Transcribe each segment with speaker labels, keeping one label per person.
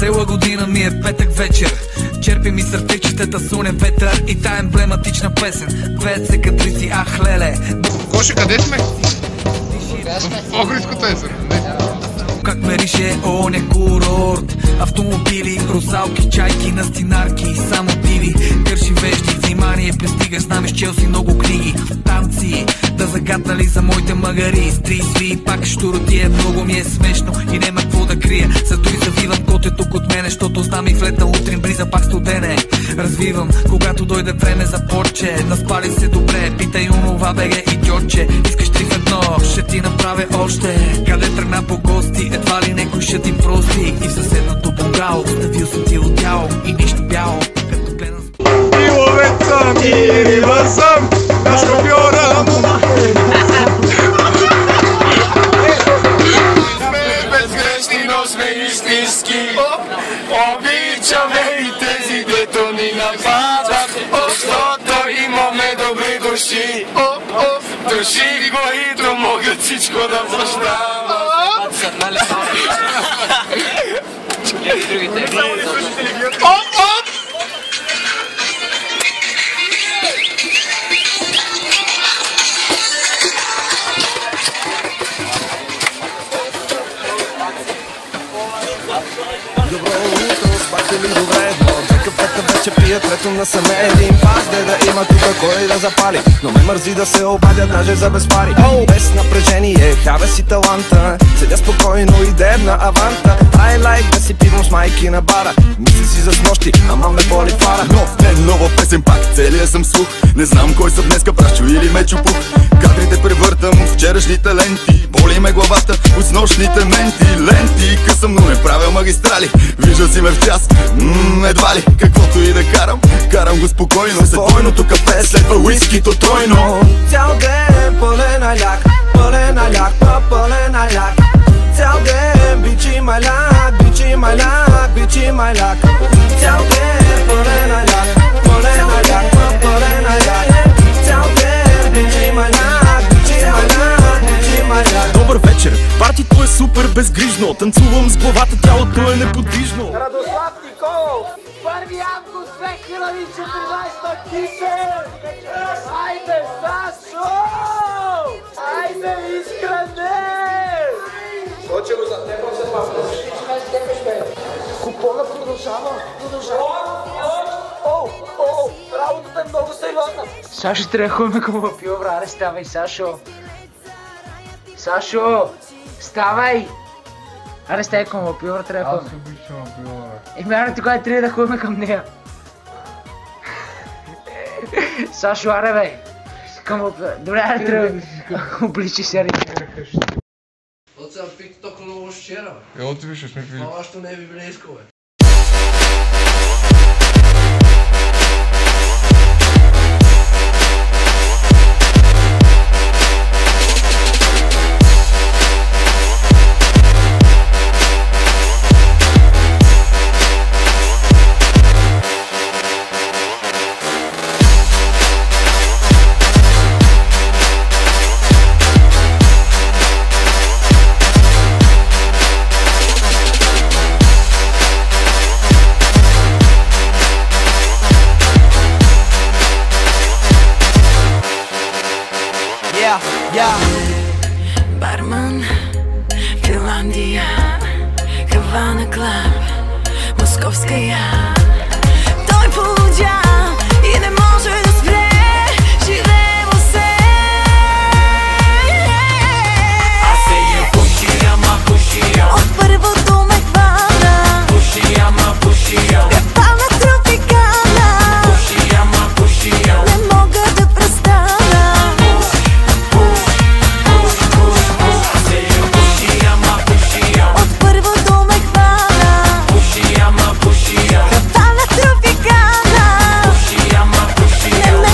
Speaker 1: Цела година ми е петък вечер, черпи ми съртечетата сонен ветър и тая емблематична песен. Пеят се кадризи, ах леле.
Speaker 2: Гоше, къде сме? В Охридското езеро.
Speaker 1: Как мерише оня курорт, автомобили, русалки, чайки, настинарки, само диви, кърши вещи, внимание, пристигаш, знамеш Челси, много книги, танци, да загаднали за моите магари, стрисви, пак щуротие, много ми е смешно и нема какво да крия, зато и завивам коте тук от мене, защото знам и в летна утрин бриза пак студене, развивам, когато дойде време за порче, наспали се добре, питай онова беге и дьорче, искаш 3 в 1, ще ти направя още, къде тръгна по гости, едва ли некой ще ти прости и в съседното бунгало ставил съм ти отдяло и нищо бяло, като гледам
Speaker 2: И ловец съм, и риба съм, на шофьора му сме безгрешни, но сме истински. Обичаме и тези, дето ни нападат, защото имаме добри души. Души, които могат всичко да прощават.
Speaker 3: Добро утро, спахте ли добре? Кафета вече пия, трето насаме един пас, да има тука кой да запали. Но ме мързи да се обадя даже за без пари. Без напрежение, хаве си таланта, седя спокойно и дебна аванта. I like да си пивам с майки на бара, мисли си за снощи, ама ме боли фара.
Speaker 4: Нов ден, нова песен, пак целия съм слух. Не знам кой съм днеска, Прашчо или Мечо Пух. Кадрите превъртам в вчерашните ленти, боли ме главата от снощните менти. Ленти късам, но не правя магистрали, виждал си ме в час, едва ли. Каквото и да карам, карам го спокойно. След двойното кафе следва уискито тройно.
Speaker 3: Цял ден пълен аляк, пълен аляк, пълен аляк. Цял ден бичи маляк, бичи маляк, бичи маляк. Цял ден пълен аляк, пълен аляк, пълен аляк. Цял ден бичи маляк, бичи маляк, бичи маляк.
Speaker 4: Добър вечер, партито е супер безгрижно. Танцувам с главата, тялото е неподвижно.
Speaker 5: Радослав Николов, 1 август 2014 Киселев! Айде, Сашо! Айде, Искрене! Сочи го за теб, се папа. Купона продължава. Работата е много сериозна. Сашо, трябва да ходим към въпила, браре, ставай, Сашо. Сашо, ставай! Аре, стай към въпила, трябва да ходим.
Speaker 2: Аз обичам въпила, бе.
Speaker 5: Аре, тогава трябва да ходим към нея. Сашо, аре, бе. Към въпила. Добре, аре, трябва да обличи се, аре.
Speaker 6: От сега пик толкова много вчера, бе.
Speaker 2: Ело ти виж, сме пили.
Speaker 6: Това що не е библейско, бе.
Speaker 7: Барман, Финландия, Хавана Клаб, Московская. Той полудя и не може да спре, живеемо се.
Speaker 8: I say you pushy, I'm a pushy,
Speaker 7: от първото ме хвана.
Speaker 8: pushy, I'm a pushy,
Speaker 7: Капана тропикана,
Speaker 8: pushy, I'm a pushy,
Speaker 7: не мога да престана.
Speaker 8: I say you pushy, I'm a pushy,
Speaker 7: От първото ме хвана.
Speaker 8: pushy, I'm a pushy,
Speaker 7: Капана тропикана,
Speaker 8: pushy, I'm a pushy,
Speaker 7: не ме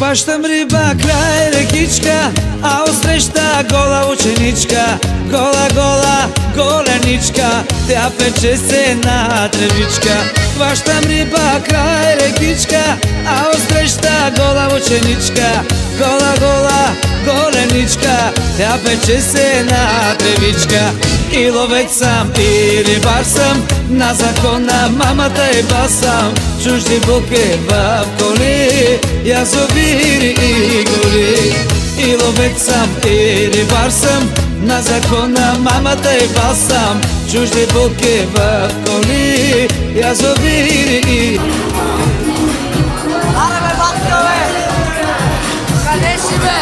Speaker 9: Хващам риба край рекичка, а отсреща гола ученичка. Гола, гола, голеничка, тя пече се на тревичка. Хващам риба край рекичка, а отсреща гола ученичка. Гола, гола, голеничка, тя пече се на тревичка. И ловец съм, и рибар съм, на закона мамата и бас съм. Чужди буки в коли, язовири и гори. И ловец съм, и рибар съм, на закона мамата и бас съм. Чужди буки в коли, язовири и...
Speaker 10: Аре бе, батко бе! Къде си бе?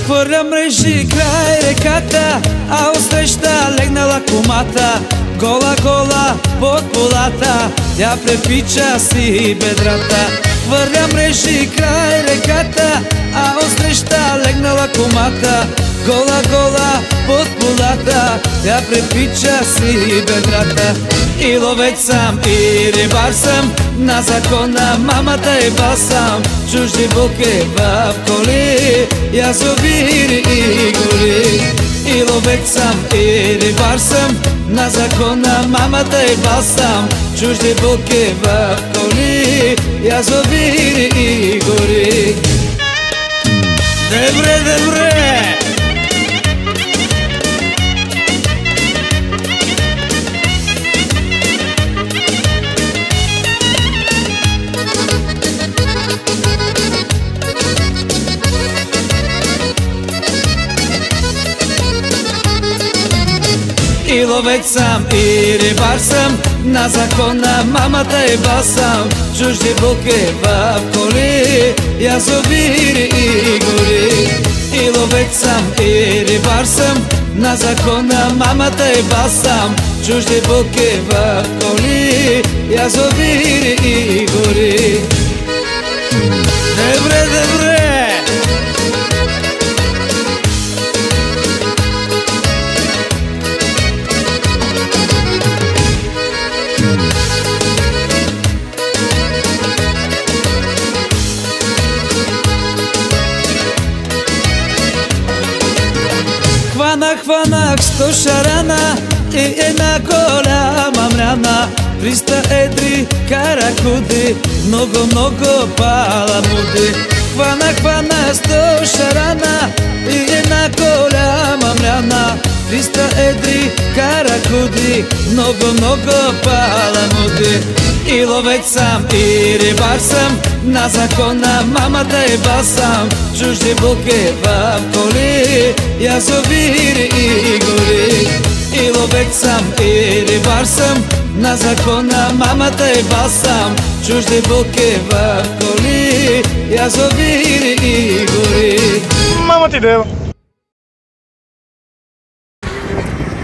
Speaker 9: Хвърля мрежи край реката, а отсреща легнала кумата. Гола, гола под полата, тя препича си бедрата. Хвърля мрежи край реката, а отсреща легнала кумата. Гола, гола под полата, тя препича си бедрата. И ловец съм, и рибар съм, на закона мамата и бас съм. Чужди буки в коли, язовири и гори. И ловец съм, и рибар съм, на закона мамата и бас съм. Чужди буки в коли, язовири и гори. Добре, добре! И ловец съм, и рибар съм, на закона мамата и бас съм. Чужди буки в коли, язовири и гори. И ловец съм, и рибар съм, на закона мамата и бас съм. Чужди буки в коли, язовири и гори. Добре, добре! Хванах 100 шарана и една голяма мряна. 300 едри каракуди, много паламуди. Хванах 100 шарана и една голяма мряна. 300 едри каракуди, много паламуди. И ловец съм, и рибар съм, на закона мамата и бас съм. Чужди буки в коли, язовири и гори. И ловец съм, и рибар съм, на закона мамата и бас съм. Чужди буки в коли, язовири и гори.
Speaker 2: Мама ти дева!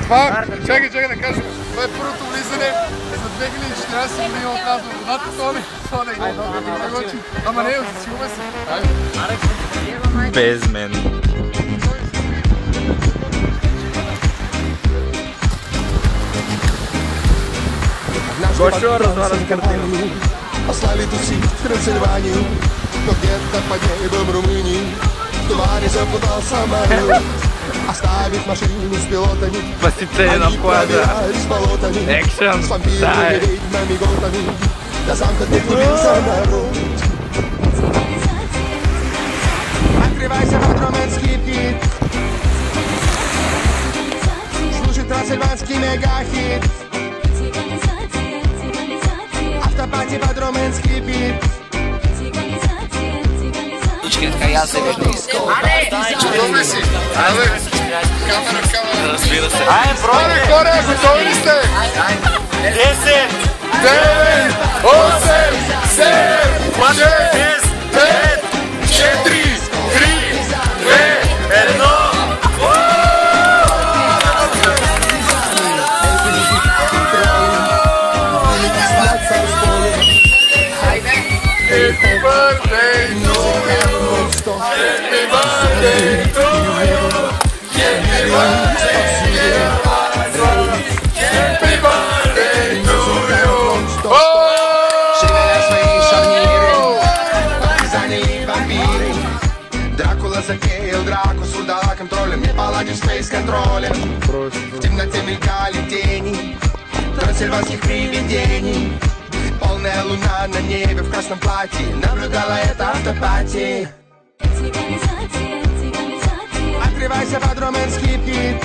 Speaker 2: Това, чакай да кажа, това е първото влизане за 2014 година от нас в водата, това не го. Ама не, засилвай се.
Speaker 11: Без мен. Гошо разваля с картина.
Speaker 12: Ославито си в Трансильванию, но где-то под небом Румынии товарищ запутал самолет. Оставив машину с пилотами,
Speaker 11: они
Speaker 12: проверялись болотами, с вампирами, ведьмами, готами, до замка клубился народ. Открывайся под румынский бит, слушай трансильванский мегахит. Автопати под румынский бит.
Speaker 10: Я се вижда искал.
Speaker 2: Готови си? Абе, камера.
Speaker 11: Разбира се.
Speaker 2: Айде, бройте! Хора, готови ли сте?
Speaker 11: 10,
Speaker 2: 9, 8, 7, 6, 5, 4, 3, 2, 1. birthday to you. Happy birthday to you. Happy birthday, dear Liza. Happy birthday to you.
Speaker 12: Дракула затеял драку с удала-контролем и паладин спейс-контролем. В темноте мелькали тени трансильванских привидений. Полная луна на небе в красном платье наблюдала это автопати. Открывайся под румынский пит.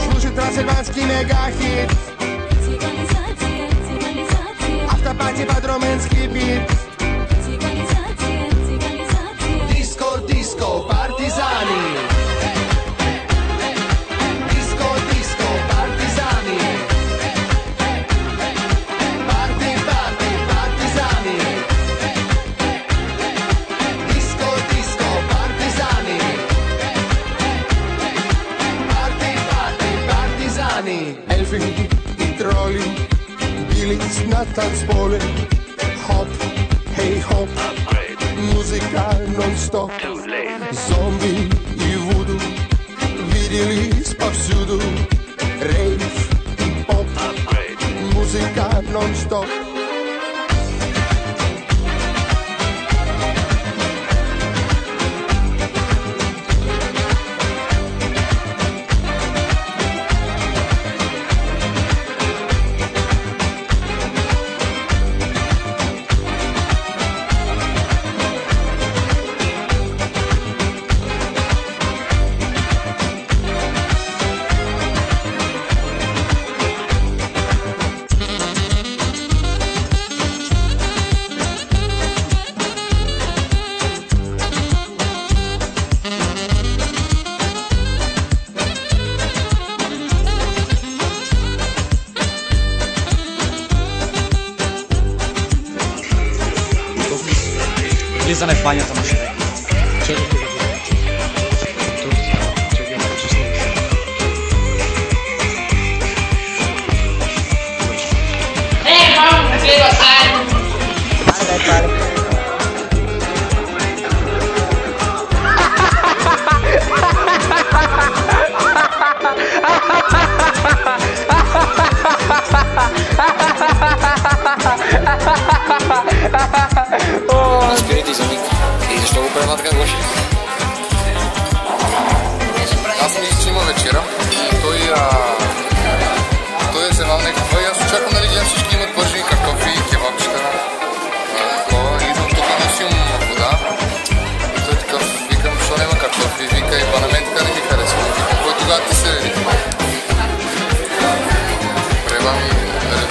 Speaker 12: Слушай трансильванский мегахит. Автопати под румынский бит. Disco, partizani. Disco, partizani. Party, partizani. Disco, partizani. Party, partizani. Elfin i trolli, bilic na tanzpole. Hop, hey hop. Muzika non stop. Zombi i voodoo vidjeli повсюду. Rave i pop. Muzika non stop.
Speaker 13: Влизане в банята на шерек.
Speaker 10: Vamos, que gozar.
Speaker 14: Разберете за Ник. И защо го правят така Гоши?
Speaker 2: Аз мисля, че има вечера и той е вземал някаква и аз очаквам, нали, гледам всички имат пържени картофи и кебабчета. Идвам тук и носи имам вода. И той такъв, викам, защо няма картофи? Вика, и на мен така не ми харесва. Викам, кой тогава ти се реди? Преба ми, нали.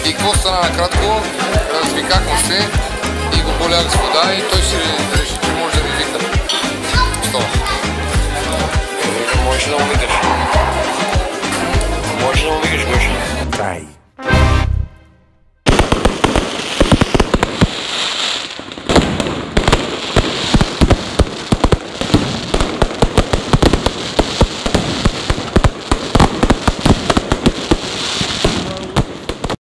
Speaker 2: И какво стана накратко? Развикахме се и го полях с вода и той си реши, че може да ми вика. Що?
Speaker 14: Можеш да му викаш. Можеш да му викаш, Гоши.
Speaker 12: Край.